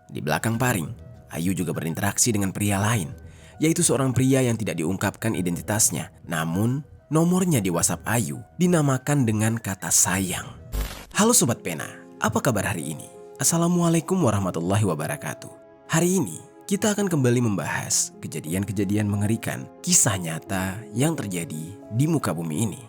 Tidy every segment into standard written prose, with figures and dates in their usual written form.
Di belakang Paring, Ayu juga berinteraksi dengan pria lain, yaitu seorang pria yang tidak diungkapkan identitasnya. Namun, nomornya di WhatsApp Ayu dinamakan dengan kata sayang. Halo Sobat Pena, apa kabar hari ini? Assalamualaikum warahmatullahi wabarakatuh. Hari ini, kita akan kembali membahas kejadian-kejadian mengerikan, kisah nyata yang terjadi di muka bumi ini.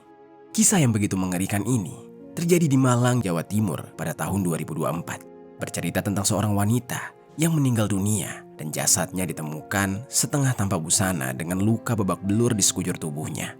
Kisah yang begitu mengerikan ini terjadi di Malang, Jawa Timur pada tahun 2024. Bercerita tentang seorang wanita yang meninggal dunia dan jasadnya ditemukan setengah tanpa busana dengan luka babak belur di sekujur tubuhnya.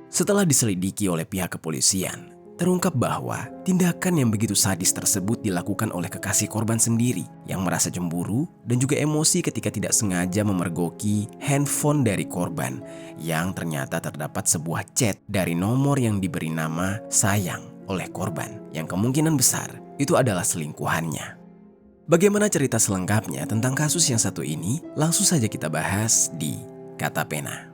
Setelah diselidiki oleh pihak kepolisian, terungkap bahwa tindakan yang begitu sadis tersebut dilakukan oleh kekasih korban sendiri yang merasa cemburu dan juga emosi ketika tidak sengaja memergoki handphone dari korban yang ternyata terdapat sebuah chat dari nomor yang diberi nama sayang oleh korban yang kemungkinan besar itu adalah selingkuhannya. Bagaimana cerita selengkapnya tentang kasus yang satu ini? Langsung saja kita bahas di Kata Pena.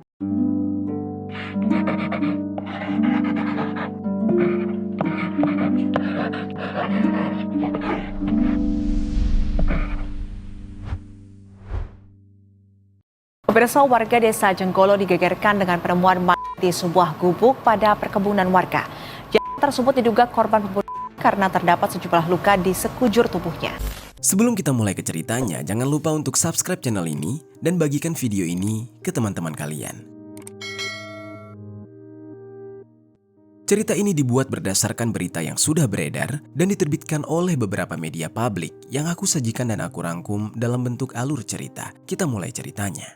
Pemirsa, warga desa Jenggolo digegerkan dengan penemuan mayat di sebuah gubuk pada perkebunan warga. Jasad tersebut diduga korban pembunuhan karena terdapat sejumlah luka di sekujur tubuhnya. Sebelum kita mulai ke ceritanya, jangan lupa untuk subscribe channel ini dan bagikan video ini ke teman-teman kalian. Cerita ini dibuat berdasarkan berita yang sudah beredar dan diterbitkan oleh beberapa media publik yang aku sajikan dan aku rangkum dalam bentuk alur cerita. Kita mulai ceritanya.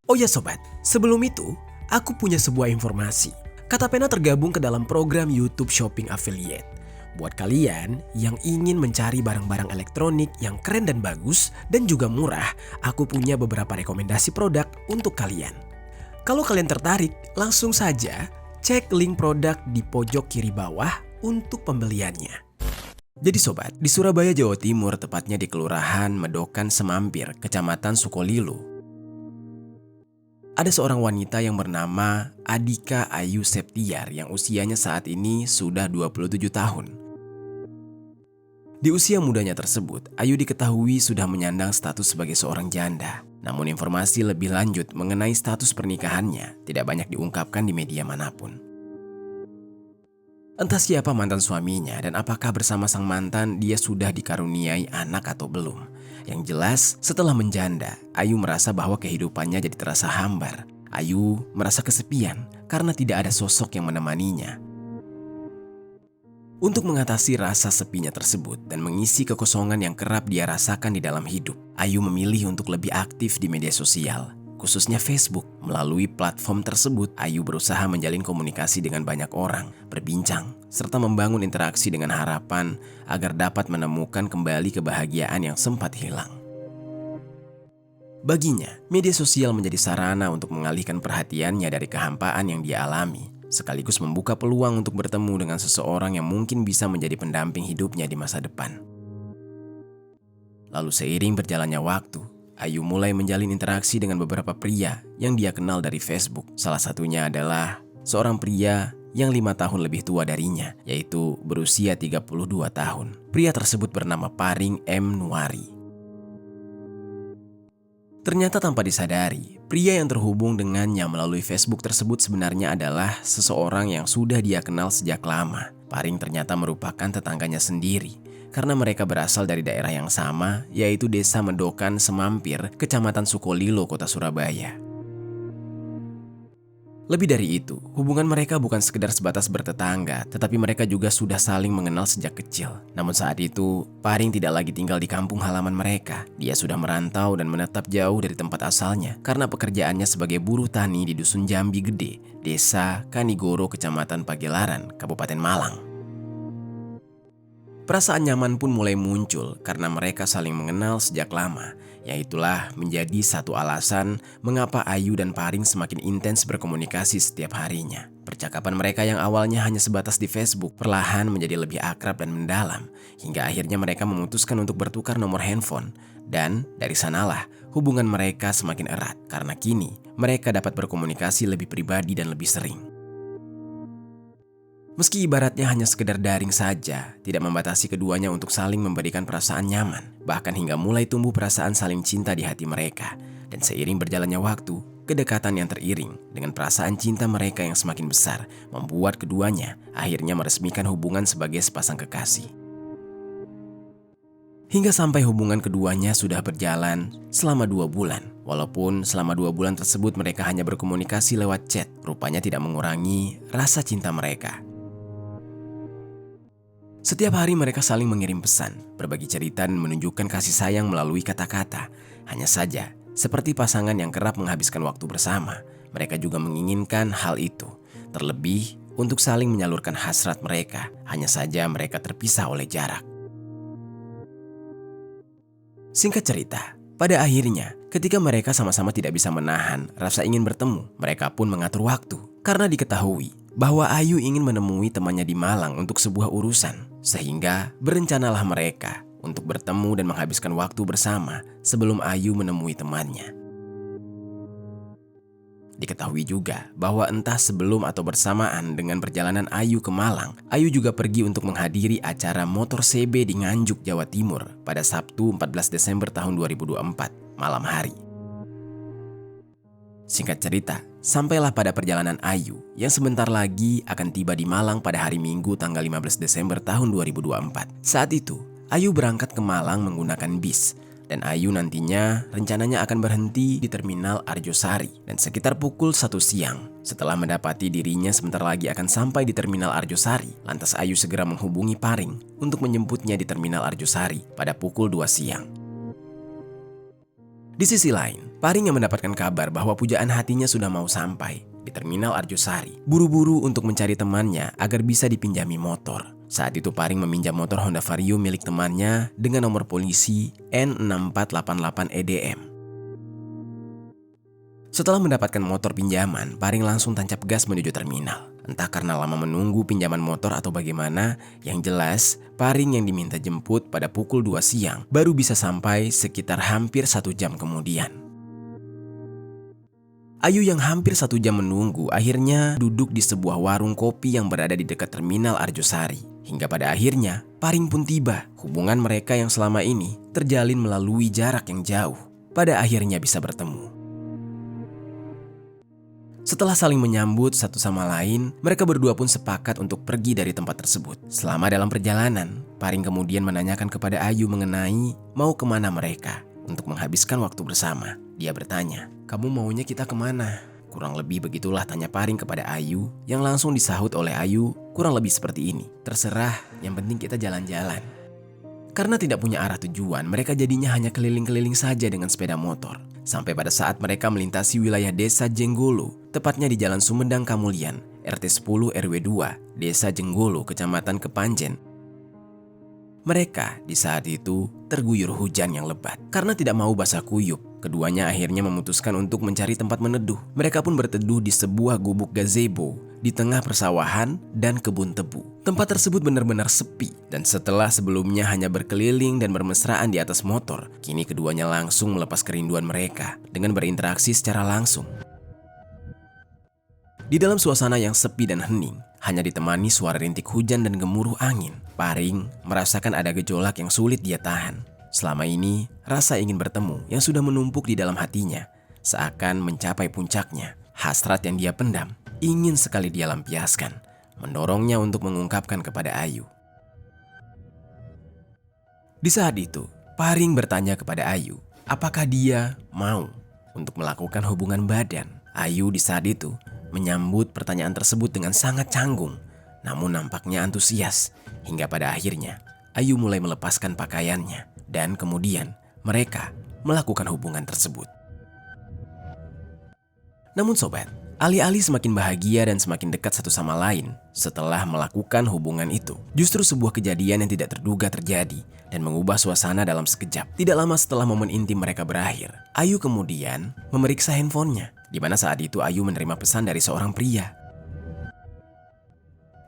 Oh ya sobat, sebelum itu aku punya sebuah informasi. Kata Pena tergabung ke dalam program YouTube Shopping Affiliate. Buat kalian yang ingin mencari barang-barang elektronik yang keren dan bagus dan juga murah, aku punya beberapa rekomendasi produk untuk kalian. Kalau kalian tertarik, langsung saja cek link produk di pojok kiri bawah untuk pembeliannya. Jadi sobat, di Surabaya, Jawa Timur, tepatnya di Kelurahan Medokan Semampir, Kecamatan Sukolilo, ada seorang wanita yang bernama Adika Ayu Septiar yang usianya saat ini sudah 27 tahun. Di usia mudanya tersebut, Ayu diketahui sudah menyandang status sebagai seorang janda. Namun informasi lebih lanjut mengenai status pernikahannya tidak banyak diungkapkan di media manapun. Entah siapa mantan suaminya dan apakah bersama sang mantan dia sudah dikaruniai anak atau belum. Yang jelas, setelah menjanda, Ayu merasa bahwa kehidupannya jadi terasa hambar. Ayu merasa kesepian karena tidak ada sosok yang menemaninya. Untuk mengatasi rasa sepinya tersebut dan mengisi kekosongan yang kerap dia rasakan di dalam hidup, Ayu memilih untuk lebih aktif di media sosial, khususnya Facebook. Melalui platform tersebut, Ayu berusaha menjalin komunikasi dengan banyak orang, berbincang, serta membangun interaksi dengan harapan agar dapat menemukan kembali kebahagiaan yang sempat hilang. Baginya, media sosial menjadi sarana untuk mengalihkan perhatiannya dari kehampaan yang dia alami, sekaligus membuka peluang untuk bertemu dengan seseorang yang mungkin bisa menjadi pendamping hidupnya di masa depan. Lalu seiring berjalannya waktu, Ayu mulai menjalin interaksi dengan beberapa pria yang dia kenal dari Facebook. Salah satunya adalah seorang pria yang 5 tahun lebih tua darinya, yaitu berusia 32 tahun. Pria tersebut bernama Paring M. Nuari. Ternyata tanpa disadari, pria yang terhubung dengannya melalui Facebook tersebut sebenarnya adalah seseorang yang sudah dia kenal sejak lama. Paring ternyata merupakan tetangganya sendiri, karena mereka berasal dari daerah yang sama, yaitu Desa Medokan Semampir, Kecamatan Sukolilo, Kota Surabaya. Lebih dari itu, hubungan mereka bukan sekedar sebatas bertetangga, tetapi mereka juga sudah saling mengenal sejak kecil. Namun saat itu, Paring tidak lagi tinggal di kampung halaman mereka. Dia sudah merantau dan menetap jauh dari tempat asalnya karena pekerjaannya sebagai buruh tani di Dusun Jambi Gede, Desa Kanigoro, Kecamatan Pagelaran, Kabupaten Malang. Perasaan nyaman pun mulai muncul karena mereka saling mengenal sejak lama. Yaitulah menjadi satu alasan mengapa Ayu dan Paring semakin intens berkomunikasi setiap harinya. Percakapan mereka yang awalnya hanya sebatas di Facebook perlahan menjadi lebih akrab dan mendalam, hingga akhirnya mereka memutuskan untuk bertukar nomor handphone. Dan dari sanalah hubungan mereka semakin erat karena kini mereka dapat berkomunikasi lebih pribadi dan lebih sering. Meski ibaratnya hanya sekedar daring saja, tidak membatasi keduanya untuk saling memberikan perasaan nyaman, bahkan hingga mulai tumbuh perasaan saling cinta di hati mereka. Dan seiring berjalannya waktu, kedekatan yang teriring dengan perasaan cinta mereka yang semakin besar membuat keduanya akhirnya meresmikan hubungan sebagai sepasang kekasih. Hingga sampai hubungan keduanya sudah berjalan selama 2 bulan. Walaupun selama 2 bulan tersebut mereka hanya berkomunikasi lewat chat, rupanya tidak mengurangi rasa cinta mereka. Setiap hari mereka saling mengirim pesan, berbagi cerita dan menunjukkan kasih sayang melalui kata-kata. Hanya saja, seperti pasangan yang kerap menghabiskan waktu bersama, mereka juga menginginkan hal itu. Terlebih untuk saling menyalurkan hasrat mereka, hanya saja mereka terpisah oleh jarak. Singkat cerita, pada akhirnya ketika mereka sama-sama tidak bisa menahan rasa ingin bertemu, mereka pun mengatur waktu. Karena diketahui bahwa Ayu ingin menemui temannya di Malang untuk sebuah urusan, sehingga berencanalah mereka untuk bertemu dan menghabiskan waktu bersama sebelum Ayu menemui temannya. Diketahui juga bahwa entah sebelum atau bersamaan dengan perjalanan Ayu ke Malang, Ayu juga pergi untuk menghadiri acara Motor CB di Nganjuk, Jawa Timur pada Sabtu 14 Desember tahun 2024, malam hari. Singkat cerita, sampailah pada perjalanan Ayu yang sebentar lagi akan tiba di Malang pada hari Minggu tanggal 15 Desember tahun 2024. Saat itu, Ayu berangkat ke Malang menggunakan bis. Dan Ayu nantinya rencananya akan berhenti di Terminal Arjosari dan sekitar pukul 1 siang. Setelah mendapati dirinya sebentar lagi akan sampai di Terminal Arjosari, lantas Ayu segera menghubungi Paring untuk menjemputnya di Terminal Arjosari pada pukul 2 siang. Di sisi lain, Paring yang mendapatkan kabar bahwa pujaan hatinya sudah mau sampai di Terminal Arjosari, buru-buru untuk mencari temannya agar bisa dipinjami motor. Saat itu Paring meminjam motor Honda Vario milik temannya dengan nomor polisi N6488EDM. Setelah mendapatkan motor pinjaman, Paring langsung tancap gas menuju terminal. Entah karena lama menunggu pinjaman motor atau bagaimana, yang jelas Paring yang diminta jemput pada pukul 2 siang baru bisa sampai sekitar hampir 1 jam kemudian. Ayu yang hampir 1 jam menunggu akhirnya duduk di sebuah warung kopi yang berada di dekat Terminal Arjosari. Hingga pada akhirnya Paring pun tiba. Hubungan mereka yang selama ini terjalin melalui jarak yang jauh pada akhirnya bisa bertemu. Setelah saling menyambut satu sama lain, mereka berdua pun sepakat untuk pergi dari tempat tersebut. Selama dalam perjalanan, Paring kemudian menanyakan kepada Ayu mengenai mau kemana mereka untuk menghabiskan waktu bersama. Dia bertanya, "Kamu maunya kita kemana?" Kurang lebih begitulah tanya Paring kepada Ayu, yang langsung disahut oleh Ayu kurang lebih seperti ini. "Terserah, yang penting kita jalan-jalan." Karena tidak punya arah tujuan, mereka jadinya hanya keliling-keliling saja dengan sepeda motor. Sampai pada saat mereka melintasi wilayah Desa Jenggolo, tepatnya di Jalan Sumedang Kamulian, RT 10 RW 2, Desa Jenggolo, Kecamatan Kepanjen. Mereka di saat itu terguyur hujan yang lebat. Karena tidak mau basah kuyup, keduanya akhirnya memutuskan untuk mencari tempat meneduh. Mereka pun berteduh di sebuah gubuk gazebo di tengah persawahan dan kebun tebu. Tempat tersebut benar-benar sepi, dan setelah sebelumnya hanya berkeliling dan bermesraan di atas motor, kini keduanya langsung melepas kerinduan mereka dengan berinteraksi secara langsung. Di dalam suasana yang sepi dan hening, hanya ditemani suara rintik hujan dan gemuruh angin, Paring merasakan ada gejolak yang sulit dia tahan. Selama ini, rasa ingin bertemu yang sudah menumpuk di dalam hatinya seakan mencapai puncaknya. Hasrat yang dia pendam ingin sekali dia lampiaskan, mendorongnya untuk mengungkapkan kepada Ayu. Di saat itu, Paring bertanya kepada Ayu, apakah dia mau untuk melakukan hubungan badan. Ayu di saat itu menyambut pertanyaan tersebut dengan sangat canggung, namun nampaknya antusias. Hingga pada akhirnya, Ayu mulai melepaskan pakaiannya dan kemudian mereka melakukan hubungan tersebut. Namun sobat, alih-alih semakin bahagia dan semakin dekat satu sama lain setelah melakukan hubungan itu, justru sebuah kejadian yang tidak terduga terjadi dan mengubah suasana dalam sekejap. Tidak lama setelah momen intim mereka berakhir, Ayu kemudian memeriksa handphonenya, di mana saat itu Ayu menerima pesan dari seorang pria.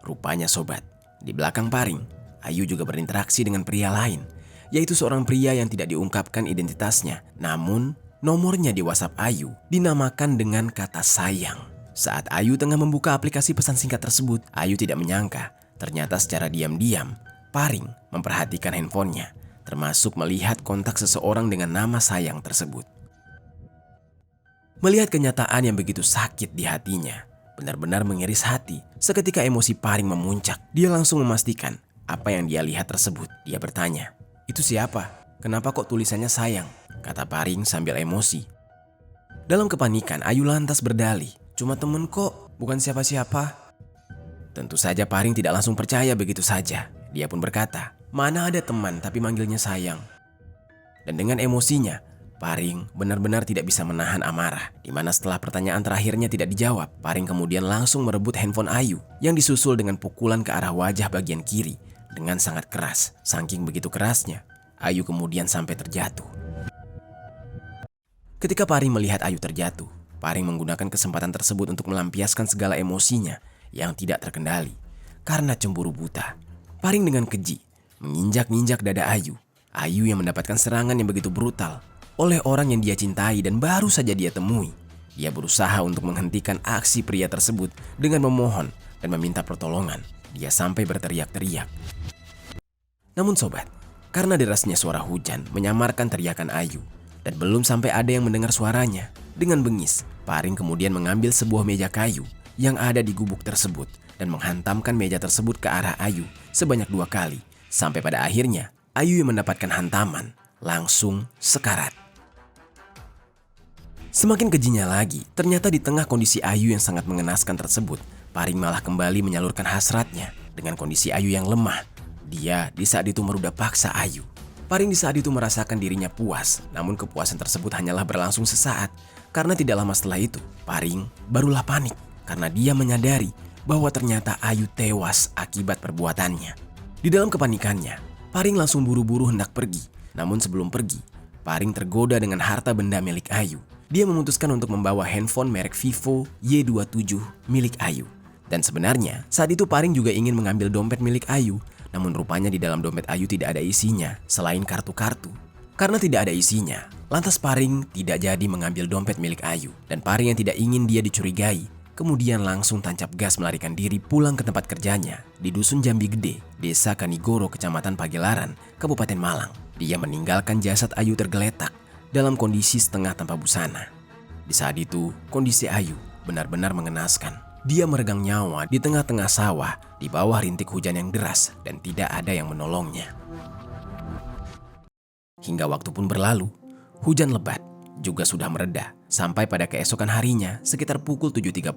Rupanya sobat, di belakang Paring, Ayu juga berinteraksi dengan pria lain, yaitu seorang pria yang tidak diungkapkan identitasnya. Namun, nomornya di WhatsApp Ayu dinamakan dengan kata sayang. Saat Ayu tengah membuka aplikasi pesan singkat tersebut, Ayu tidak menyangka ternyata secara diam-diam Paring memperhatikan handphonenya, termasuk melihat kontak seseorang dengan nama Sayang tersebut. Melihat kenyataan yang begitu sakit di hatinya, benar-benar mengiris hati. Seketika emosi Paring memuncak. Dia langsung memastikan apa yang dia lihat tersebut. Dia bertanya, "Itu siapa? Kenapa kok tulisannya Sayang?" kata Paring sambil emosi. Dalam kepanikan, Ayu lantas berdalih, "Cuma temen kok, bukan siapa-siapa." Tentu saja Paring tidak langsung percaya begitu saja. Dia pun berkata, "Mana ada teman tapi manggilnya Sayang." Dan dengan emosinya, Paring benar-benar tidak bisa menahan amarah, di mana setelah pertanyaan terakhirnya tidak dijawab, Paring kemudian langsung merebut handphone Ayu yang disusul dengan pukulan ke arah wajah bagian kiri dengan sangat keras. Saking begitu kerasnya, Ayu kemudian sampai terjatuh. Ketika Paring melihat Ayu terjatuh, Paring menggunakan kesempatan tersebut untuk melampiaskan segala emosinya yang tidak terkendali. Karena cemburu buta, Paring dengan keji menginjak-injak dada Ayu. Ayu yang mendapatkan serangan yang begitu brutal oleh orang yang dia cintai dan baru saja dia temui. Dia berusaha untuk menghentikan aksi pria tersebut dengan memohon dan meminta pertolongan. Dia sampai berteriak-teriak. Namun sobat, karena derasnya suara hujan menyamarkan teriakan Ayu dan belum sampai ada yang mendengar suaranya, dengan bengis, Paring kemudian mengambil sebuah meja kayu yang ada di gubuk tersebut dan menghantamkan meja tersebut ke arah Ayu sebanyak 2 kali. Sampai pada akhirnya, Ayu yang mendapatkan hantaman langsung sekarat. Semakin kejinya lagi, ternyata di tengah kondisi Ayu yang sangat mengenaskan tersebut, Paring malah kembali menyalurkan hasratnya dengan kondisi Ayu yang lemah. Dia di saat itu merudah paksa Ayu. Paring di saat itu merasakan dirinya puas, namun kepuasan tersebut hanyalah berlangsung sesaat. Karena tidak lama setelah itu, Paring barulah panik karena dia menyadari bahwa ternyata Ayu tewas akibat perbuatannya. Di dalam kepanikannya, Paring langsung buru-buru hendak pergi. Namun sebelum pergi, Paring tergoda dengan harta benda milik Ayu. Dia memutuskan untuk membawa handphone merek Vivo Y27 milik Ayu. Dan sebenarnya saat itu Paring juga ingin mengambil dompet milik Ayu. Namun rupanya di dalam dompet Ayu tidak ada isinya selain kartu-kartu. Karena tidak ada isinya, lantas Paring tidak jadi mengambil dompet milik Ayu. Dan Paring yang tidak ingin dia dicurigai, kemudian langsung tancap gas melarikan diri pulang ke tempat kerjanya di Dusun Jambi Gede, Desa Kanigoro, Kecamatan Pagelaran, Kabupaten Malang. Dia meninggalkan jasad Ayu tergeletak dalam kondisi setengah tanpa busana. Di saat itu, kondisi Ayu benar-benar mengenaskan. Dia meregang nyawa di tengah-tengah sawah di bawah rintik hujan yang deras dan tidak ada yang menolongnya. Hingga waktu pun berlalu, hujan lebat juga sudah mereda. Sampai pada keesokan harinya, sekitar pukul 7.30,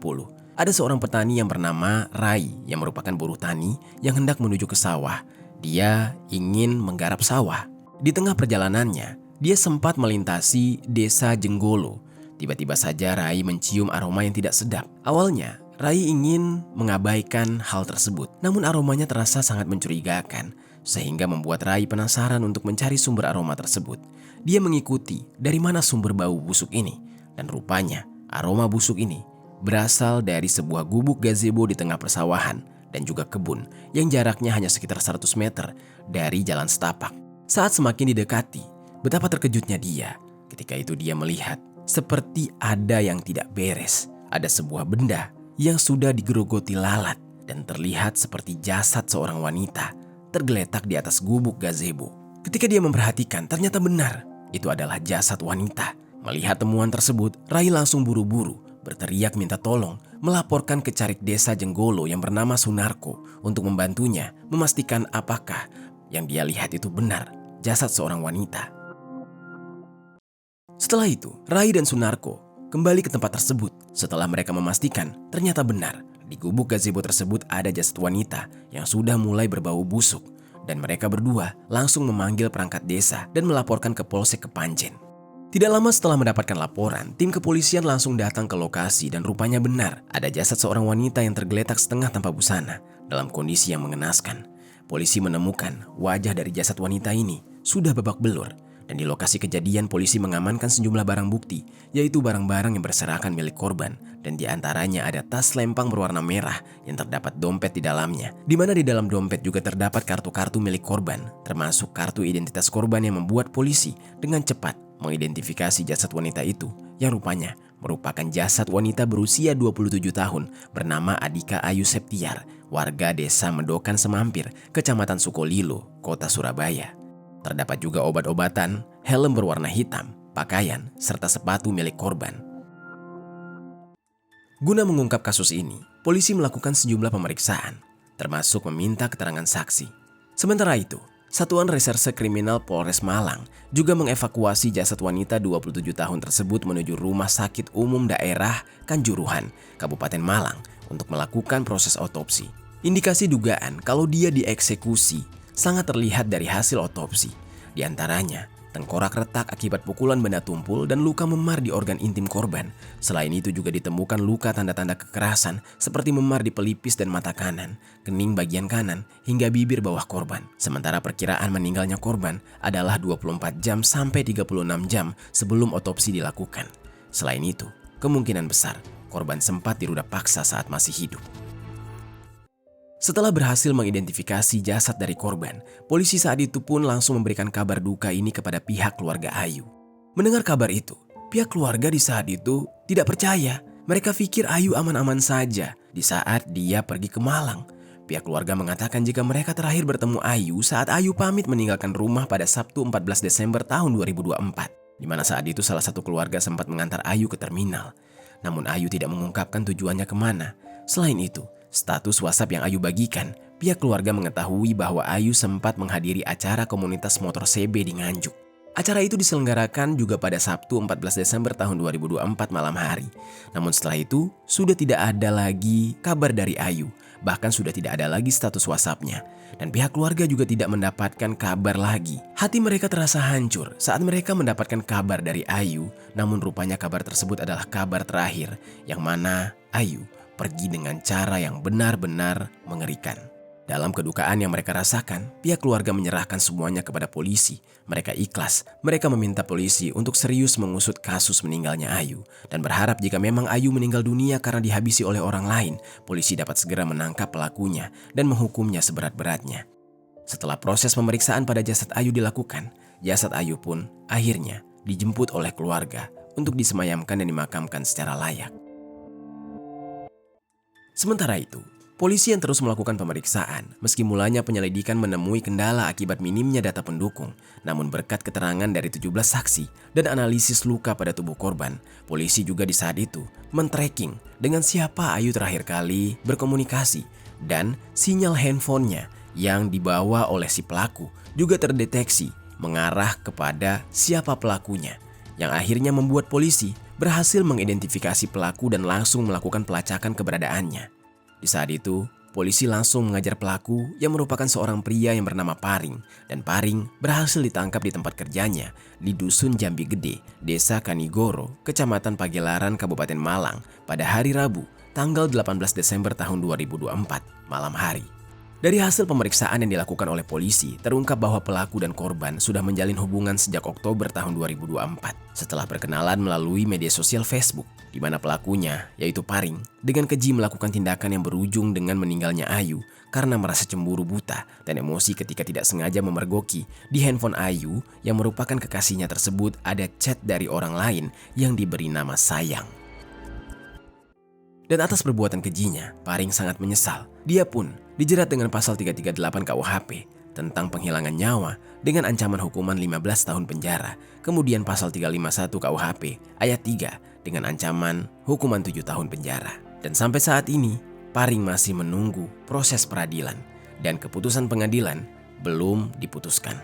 ada seorang petani yang bernama Rai yang merupakan buruh tani yang hendak menuju ke sawah. Dia ingin menggarap sawah. Di tengah perjalanannya, dia sempat melintasi desa Jenggolo. Tiba-tiba saja Rai mencium aroma yang tidak sedap. Awalnya, Rai ingin mengabaikan hal tersebut. Namun aromanya terasa sangat mencurigakan, sehingga membuat Rai penasaran untuk mencari sumber aroma tersebut. Dia mengikuti dari mana sumber bau busuk ini. Dan rupanya, aroma busuk ini berasal dari sebuah gubuk gazebo di tengah persawahan dan juga kebun yang jaraknya hanya sekitar 100 meter dari jalan setapak. Saat semakin didekati, betapa terkejutnya dia. Ketika itu dia melihat seperti ada yang tidak beres. Ada sebuah benda yang sudah digerogoti lalat dan terlihat seperti jasad seorang wanita tergeletak di atas gubuk gazebo. Ketika dia memperhatikan, ternyata benar itu adalah jasad wanita. Melihat temuan tersebut, Rai langsung buru-buru berteriak minta tolong, melaporkan ke Carik Desa Jenggolo yang bernama Sunarko untuk membantunya memastikan apakah yang dia lihat itu benar jasad seorang wanita. Setelah itu, Rai dan Sunarko kembali ke tempat tersebut. Setelah mereka memastikan ternyata benar di gubuk gazebo tersebut ada jasad wanita yang sudah mulai berbau busuk. Dan mereka berdua langsung memanggil perangkat desa dan melaporkan ke Polsek Kepanjen. Tidak lama setelah mendapatkan laporan, tim kepolisian langsung datang ke lokasi dan rupanya benar ada jasad seorang wanita yang tergeletak setengah tanpa busana dalam kondisi yang mengenaskan. Polisi menemukan wajah dari jasad wanita ini sudah babak belur. Dan di lokasi kejadian polisi mengamankan sejumlah barang bukti, yaitu barang-barang yang berserakan milik korban. Dan di antaranya ada tas lempang berwarna merah yang terdapat dompet di dalamnya. Di mana di dalam dompet juga terdapat kartu-kartu milik korban, termasuk kartu identitas korban yang membuat polisi dengan cepat mengidentifikasi jasad wanita itu yang rupanya merupakan jasad wanita berusia 27 tahun bernama Adika Ayu Septiar, warga desa Mendokan Semampir, Kecamatan Sukolilo, Kota Surabaya. Terdapat juga obat-obatan, helm berwarna hitam, pakaian, serta sepatu milik korban. Guna mengungkap kasus ini, polisi melakukan sejumlah pemeriksaan, termasuk meminta keterangan saksi. Sementara itu, Satuan Reserse Kriminal Polres Malang juga mengevakuasi jasad wanita 27 tahun tersebut menuju Rumah Sakit Umum Daerah Kanjuruhan, Kabupaten Malang untuk melakukan proses otopsi. Indikasi dugaan kalau dia dieksekusi sangat terlihat dari hasil otopsi. Di antaranya, tengkorak retak akibat pukulan benda tumpul dan luka memar di organ intim korban. Selain itu juga ditemukan luka tanda-tanda kekerasan seperti memar di pelipis dan mata kanan, kening bagian kanan, hingga bibir bawah korban. Sementara perkiraan meninggalnya korban adalah 24 jam sampai 36 jam sebelum otopsi dilakukan. Selain itu, kemungkinan besar korban sempat dirudak paksa saat masih hidup. Setelah berhasil mengidentifikasi jasad dari korban, polisi saat itu pun langsung memberikan kabar duka ini kepada pihak keluarga Ayu. Mendengar kabar itu, pihak keluarga di saat itu tidak percaya. Mereka pikir Ayu aman-aman saja di saat dia pergi ke Malang. Pihak keluarga mengatakan jika mereka terakhir bertemu Ayu saat Ayu pamit meninggalkan rumah pada Sabtu 14 Desember tahun 2024, di mana saat itu salah satu keluarga sempat mengantar Ayu ke terminal. Namun Ayu tidak mengungkapkan tujuannya kemana. Selain itu, status WhatsApp yang Ayu bagikan, pihak keluarga mengetahui bahwa Ayu sempat menghadiri acara komunitas motor CB di Nganjuk. Acara itu diselenggarakan juga pada Sabtu 14 Desember tahun 2024 malam hari. Namun setelah itu, sudah tidak ada lagi kabar dari Ayu. Bahkan sudah tidak ada lagi status WhatsApp-nya. Dan pihak keluarga juga tidak mendapatkan kabar lagi. Hati mereka terasa hancur saat mereka mendapatkan kabar dari Ayu. Namun rupanya kabar tersebut adalah kabar terakhir, yang mana Ayu pergi dengan cara yang benar-benar mengerikan. Dalam kedukaan yang mereka rasakan, pihak keluarga menyerahkan semuanya kepada polisi. Mereka ikhlas, mereka meminta polisi untuk serius mengusut kasus meninggalnya Ayu. Dan berharap jika memang Ayu meninggal dunia karena dihabisi oleh orang lain, polisi dapat segera menangkap pelakunya dan menghukumnya seberat-beratnya. Setelah proses pemeriksaan pada jasad Ayu dilakukan, jasad Ayu pun akhirnya dijemput oleh keluarga untuk disemayamkan dan dimakamkan secara layak. Sementara itu, polisi yang terus melakukan pemeriksaan, meski mulanya penyelidikan menemui kendala akibat minimnya data pendukung, namun berkat keterangan dari 17 saksi dan analisis luka pada tubuh korban, polisi juga di saat itu men-tracking dengan siapa Ayu terakhir kali berkomunikasi, dan sinyal handphonenya yang dibawa oleh si pelaku juga terdeteksi mengarah kepada siapa pelakunya, yang akhirnya membuat polisi berhasil mengidentifikasi pelaku dan langsung melakukan pelacakan keberadaannya. Di saat itu, polisi langsung mengajar pelaku yang merupakan seorang pria yang bernama Paring, dan Paring berhasil ditangkap di tempat kerjanya di Dusun Jambi Gede, Desa Kanigoro, Kecamatan Pagelaran, Kabupaten Malang pada hari Rabu, tanggal 18 Desember tahun 2024, malam hari. Dari hasil pemeriksaan yang dilakukan oleh polisi, terungkap bahwa pelaku dan korban sudah menjalin hubungan sejak Oktober tahun 2024 setelah berkenalan melalui media sosial Facebook, di mana pelakunya, yaitu Paring, dengan keji melakukan tindakan yang berujung dengan meninggalnya Ayu karena merasa cemburu buta dan emosi ketika tidak sengaja memergoki di handphone Ayu yang merupakan kekasihnya tersebut ada chat dari orang lain yang diberi nama Sayang. Dan atas perbuatan kejinya, Paring sangat menyesal. Dia pun dijerat dengan pasal 338 KUHP tentang penghilangan nyawa dengan ancaman hukuman 15 tahun penjara. Kemudian pasal 351 KUHP ayat 3 dengan ancaman hukuman 7 tahun penjara. Dan sampai saat ini, Paring masih menunggu proses peradilan dan keputusan pengadilan belum diputuskan.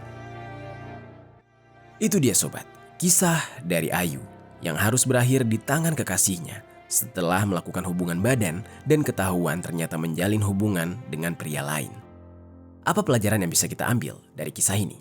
Itu dia sobat, kisah dari Ayu yang harus berakhir di tangan kekasihnya setelah melakukan hubungan badan dan ketahuan ternyata menjalin hubungan dengan pria lain. Apa pelajaran yang bisa kita ambil dari kisah ini?